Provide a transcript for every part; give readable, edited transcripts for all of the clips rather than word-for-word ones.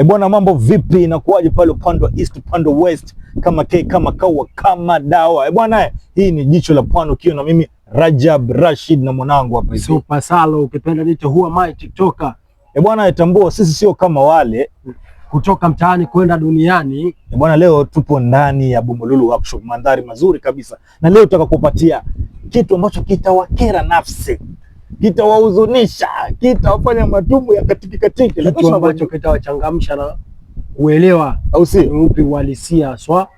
Bwana, mambo vipi? Inakuaje pale upande wa East, upande wa West, kama K kama kawa kama dawa? Bwana, hii ni Jicho la Pwani ukiwa na mimi Rajab Rashid na mwanangu hapa hivi. Super Salo ukipenda nito huwa my TikToker. Bwana, tambua sisi sio kama wale kutoka mtaani kwenda duniani. Bwana, leo tupo ndani ya Bumululu Workshop, mandhari mazuri kabisa. Na leo tutaka kupatia kitu ambacho kitawakera nafsi, kitawahuzunisha, kitawafanya matumbo ya katiki, kitu ambacho kitawachangamsha na kuelewa au si upi uhalisia swa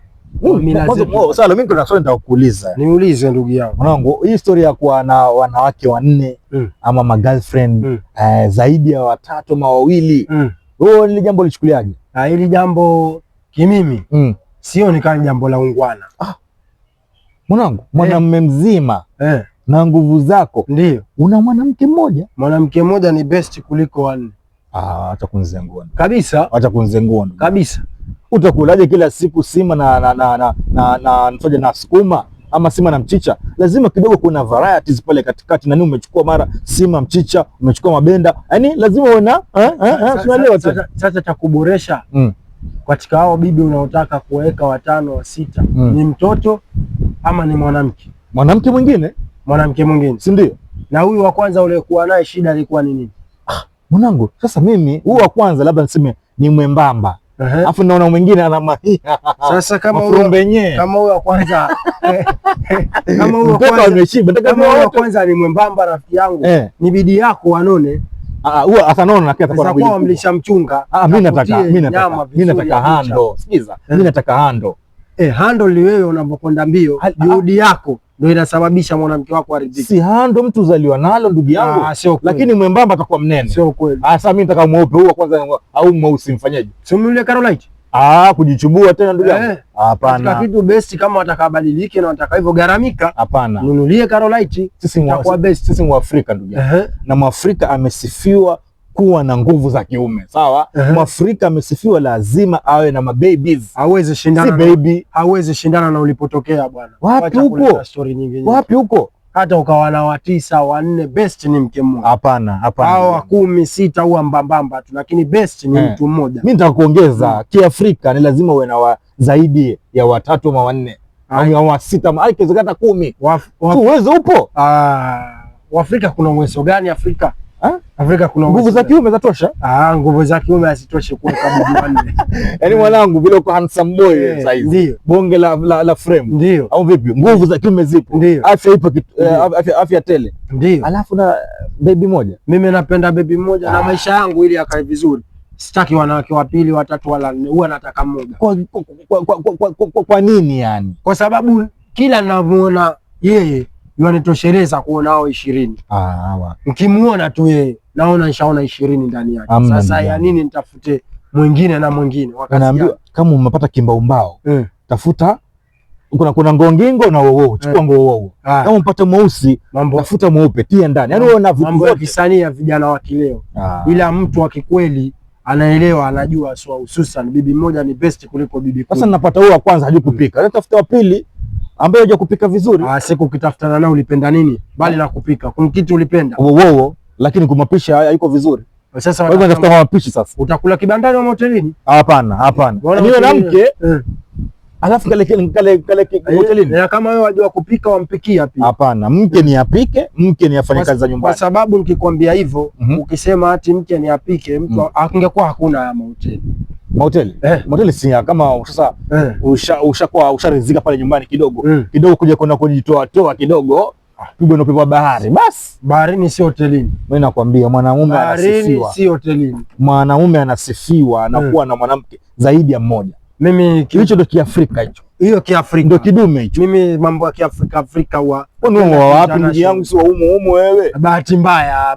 Sasa mimi kuna swali nitakuuliza. Niulize ndugu yangu. Mwanangu, hii story ya kuwa na wanawake wanne ama ma girlfriend zaidi ya watatu ama wawili, wewe ni jambo lichukuliaje? Hili jambo kimimi sio ni kama jambo la ungwana. Mwanangu, mwanamume mzima na nguvu zako ndio una mwanamke mmoja. Mwanamke mmoja ni best kuliko wanne. Acha kunizengua kabisa, acha kunizengua kabisa. Utakulaje kila siku sima na msoja na sukuma ama sima na mchicha? Lazima kidogo kuna varieties pale katikati. Nani umechukua mara sima mchicha, umechukua mabenda, yani lazima uwe na tunaelewa tena. Sasa cha kuboresha katika hao bibi unaotaka kuweka watano wa sita ni mtoto ama ni mwanamke? Mwanamke mwingine, si ndio? Na huyu wa kwanza uliokuwa naye shida ilikuwa ni nini? Mwanangu, sasa mimi huyu wa kwanza labda niseme ni mwembamba. Afu naona mwingine ana mahia. Sasa kama huyu wa kwanza kama huyu wa kwanza ni mwembamba rafiki yangu, ni bidii yako anone. Huwa atanona na kiasi kwa sababu mlishamchunga. Mimi nataka hando. Sikiza, mimi nataka hando. Hando ni wewe unapokwenda mbio, juhudi yako ndio inasababisha mwanamke wako aridhike. Si hando mtu uzaliwa nalo ndugu yangu. Lakini mwembamba atakuwa mnene. Sio kweli. Sasa mimi nataka mweupe huo kwanza au mweusi, mfanyaje? Simulie Carolite. Kujichubua tena ndugu yangu. Hapana. Kwa kitu best kama watakabadilike na wataka hivyo garamika. Hapana. Nunulie Carolite. Sisi ni Afrika ndugu yangu. Na Mwafrika amesifiwa kuwa na nguvu za kiume. Sawa? Mwafrika amesifiwa lazima awe na mababies. Hawezi shindana. Si baby. Hawezi shindana na ulipotokea bwana. Wapi huko? Wapi huko? Hata ukawa na watisa wanne, best ni mke mmoja. Hapana. Hao 10 6 au mbambamba tu, lakini best ni mtu mmoja. Mimi nitaka kuongeza Kiafrika ni lazima uwe na zaidi ya watatu ama wanne au wa sita, ikiwezekana 10. Uwezo upo. Waafrika kuna uwezo gani Afrika? Afrika kuna nguvu za kiume zatosha. Nguvu za kiume hazitoshe kuweka bibi wanne. Yaani mwanangu vile uko handsome boy sasa hivi. Ndio. Bonge la frame. Ndio. Au vipi? Nguvu za kiume zipo. Afya ipo, afya tele. Ndio. Alafu na baby moja. Mimi napenda baby moja na maisha yangu ili akae vizuri. Sitaki wanawake wa pili, watatu wala nne. Huwa nataka mmoja. Kwa nini yani? Kwa sababu kila ninamuona yeye yanitosheleza kuona hao 20. Ukimuona tu yeye naona nishaona 20 ndani yake. Sasa ya nini nitafute mwingine na mwingine? Naambiwa kama umepata kimbaumbao tafuta kuna ngongingo na wowo, chukua ngowo. Kama umpata mweusi tafuta mweupe, tia ndani. Yaani wewe na mambo ya kisanii ya vijana wa kileo. Ila mtu wa kikweli anaelewa, anajua swa hususan bibi moja ni best kuliko bibi. Sasa ninapata huyo wa kwanza hajui kupika. Tafuta wa pili ambaye unajua kupika vizuri. Siku ukitafutana nao ulipenda nini? Bali na kupika. Kuna kitu ulipenda. Wowo, lakini kumapisha hayuko vizuri. Sasa wewe unatafuta mapishi sasa. Utakula kibandani au hotelini? Hapana. Niwe na mke alafu kale hotelini. Na kama wewe wajua kupika wampikia pia. Hapana, mke ni apike, mke ni afanye kazi za nyumbani. Kwa sababu nikikwambia hivyo, ukisema ati mke ni apike, mtu angekuwa hakuna ya mahoteli. Mahoteli si kama sasa usharizika pale nyumbani kidogo kuja kwenda kujitoa kidogo, pigwa na upepo wa bahari. Basi baharini si hotelini. Mimi nakwambia mwanamume anasifiwa. Baharini si hotelini. Mwanamume anasifiwa na kuwa na mwanamke zaidi ya mmoja. Mimi hicho ndio Kiafrika hicho. Hiyo Kiafrika ndio kidume hicho. Mimi mambo ya Kiafrika huwa wapi ndugu yangu, si wa humo wewe. Bahati mbaya.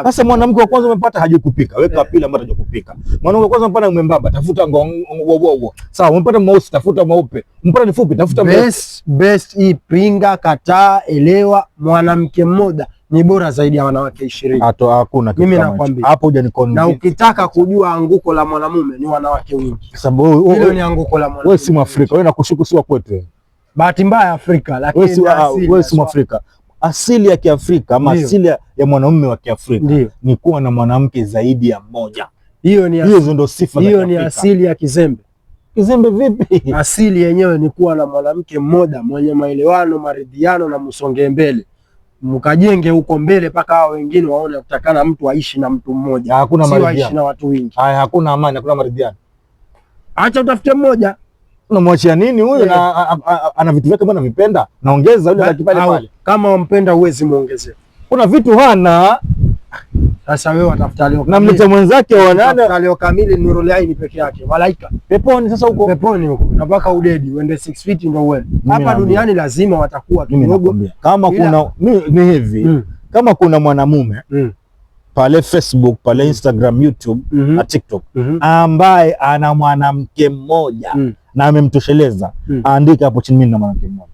Sasa mwanamke wa kwanza umepata hajui kupika, weka pili ambaye hajui kupika. Mwanamke wa kwanza umepata umembamba, tafuta ngowo. Sawa, umepata mweusi, tafuta mweupe. Umepata ni fupi, tafuta best. Ipinga kataa, elewa, mwanamke mmoja ni bora zaidi ya wanawake 20. Hakuna kitu. Mimi nakwambia. Hapo hujaniconvince. Na ukitaka kujua anguko la mwanamume ni wanawake wengi. Sababu hilo ni anguko la mwanamume. Wewe si Mwafrika, wewe nakushuku si wa kwetu. Bahati mbaya Afrika, lakini wewe si Mwafrika. Asili ya Kiafrika ama asili ya mwanamume wa Kiafrika ni kuwa na mwanamke zaidi ya mmoja. Hizo ndio sifa. Hiyo ni asili ya kizembe. Kizembe vipi? Asili yenyewe ni kuwa na mwanamke mmoja mwenye maelewano, maridhiano na msonge mbele. Mkajenge huko mbele mpaka hao wengine waone kutakana mtu aishi na mtu mmoja. Hakuna maridhiano. Si aishi na watu wengi. Haya, hakuna amani, hakuna maridhiano. Acha utafute mmoja. Unamwachia nini huyo? Na ana vitu vyake mbona vipenda? Naongeza yule baki pale pale. Kama wampenda uwezi muongezea. Kuna vitu hana. Sasa wewe watafuta leo. Na mleta mwenzake wanane leo kamili Nurul Aini peke yake. Malaika. Peponi sasa huko. Peponi huko. Na mpaka udedi uende 6 feet ndio uwe. Hapa duniani lazima watakuwa kidogo. Kama kuna ni hivi. Kama kuna mwanamume pale Facebook, pale Instagram, YouTube na TikTok ambaye ana mwanamke mmoja na amemtosheleza, aandika hapo chini mimi na mwanamke mmoja.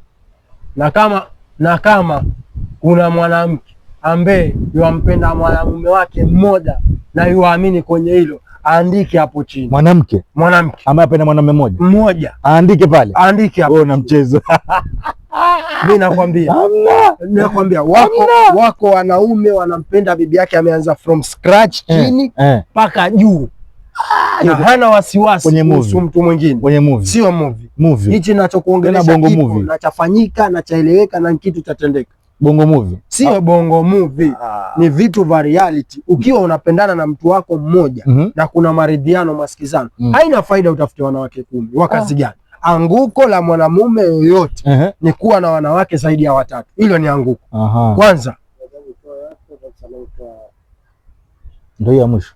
Na kama kuna mwanamke ambaye yuampenda mwanamume wake mmoja na yuamini kwenye hilo, aandike hapo chini. Mwanamke ambaye apenda mwanamume mmoja aandike pale. Aandike hapo. Wewe una mchezo. Mimi nakwambia wako wanaume wanampenda bibi yake ameanza from scratch chini mpaka juu. Na hana wasiwasi kuhusu mtu mwingine. Kwenye movie. Sio movie. Hichi ninachokuongelea bongo movie. Na chafanyika na chaeleweka na kitu tatendeka. Bongo movie. Sio bongo movie. Ni vitu vya reality. Ukiwa unapendana na mtu wako mmoja na kuna maridhiano, masikizano, haina faida utafute wanawake 10. Wakazi gani? Anguko la mwanamume yoyote ni kuwa na wanawake zaidi ya 3. Hilo ni anguko. Kwanza ndio ya mwisho.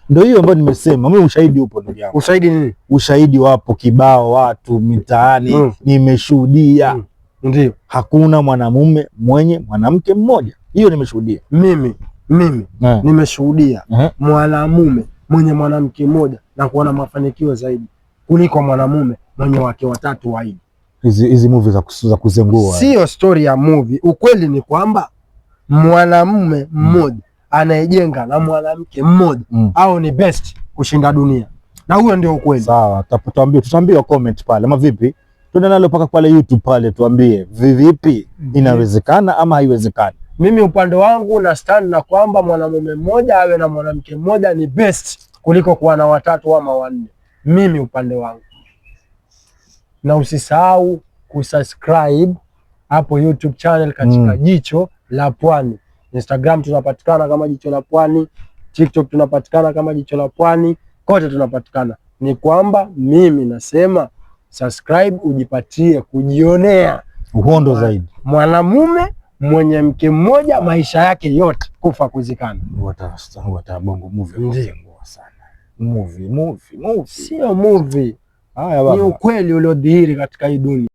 Ndio hiyo ambayo nimesema. Mimi ushahidi upo ndugu yangu. Ushahidi nini? Ushahidi wapo kibao, watu mitaani nimeshuhudia. Ndio. Hakuna mwanamume mwenye mwanamke mmoja. Hiyo nimeshuhudia. Mimi nimeshuhudia mwanamume mwenye mwanamke mmoja na kuona mafanikio zaidi kuliko mwanamume mwenye wake 3 waidi. Hizi movie za kuzengua. Sio story ya movie. Ukweli ni kwamba mwanamume mmoja anayejenga na mwanamke mmoja au ni best kushinda dunia. Na huyo ndio ukweli. Sawa, tutaambia comment pale ama vipi? Twende nalo paka pale YouTube pale tuambie vipi inawezekana ama haiwezekani. Mimi upande wangu na stand na kwamba mwanamume mmoja awe na mwanamke mmoja ni best kuliko kuwa na 3 ama 4. Mimi upande wangu. Na usisahau kusubscribe hapo YouTube channel katika Jicho la Pwani. Instagram tunapatikana kama Jicho la Pwani, TikTok tunapatikana kama Jicho la Pwani, kote tunapatikana. Ni kwamba mimi nasema subscribe ujipatie kujionea uhondo zaidi. Mwanamume mwenye mke mmoja maisha yake yote kufa kuzikana. Wata bongo movie kuzengua sana. Movie. Sio movie. Haya baba. Ni ukweli uliodhihiri katika hii dunia.